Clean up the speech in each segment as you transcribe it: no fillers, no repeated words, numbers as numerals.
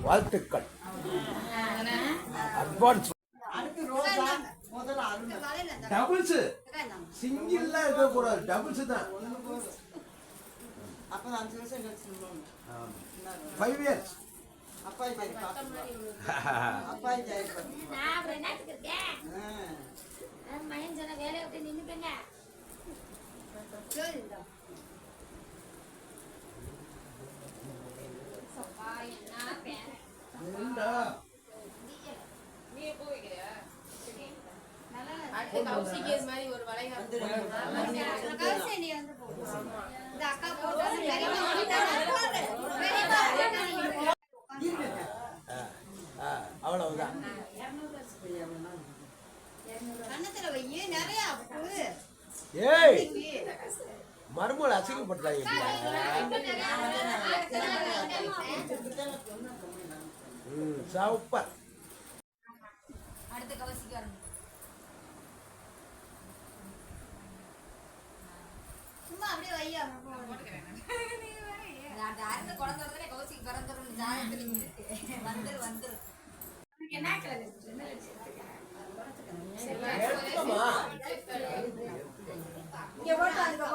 வாழ்த்துக்கள். Advance. Doubles சிங்கிள்லாம் இருக்க கூடாது, டபுள்ஸ் தான். 5 years. அப்பாய் ஜெய் நான் அப்புறம் என்னத்துக்கு இருக்கேன்? மகன் சொன்ன வேலையை விட்டு நின்னுட்டேங்க. அவ்வளவுதான். ஏய் மர்மூல அசிங்கப்பட்டாங்க. சூப்பர். அடுத்த கவசிக்கு வரணும். சும்மா அப்படியே வையா அந்த அறுத்த குழந்தை வந்து கவசிக்கு பிறந்துடும். ஜாதகத்துல வந்துரு வந்துரு. என்ன கலர் இங்க போட்டு அதுக்கு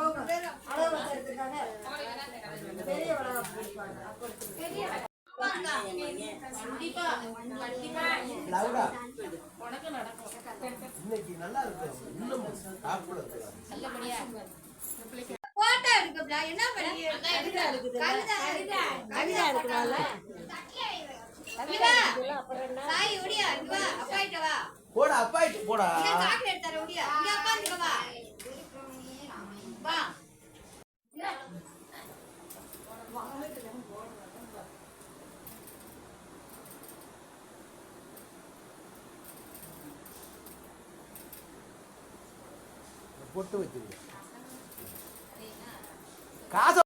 அளவு எடுத்துக்காங்க. பெரிய பெரிய இன்னைக்கு நல்லா இருக்கு. இன்னும் சாப்பிட நல்லபடியா போட்டோ எடுக்கப்ல. என்ன பண்ணீங்க? கவிதா இருக்குது. கவிதா இருக்குனால கவிதா சாய் ஓடியா. இங்க வா, அப்பாயிட்ட வா. போடா அப்பாயிட்ட போடா. இங்க சாக்லேட் தர ஓடியா. இங்க உட்கார்ந்துக்க வா. வா. பொட்டு வச்சிருங்க. காசு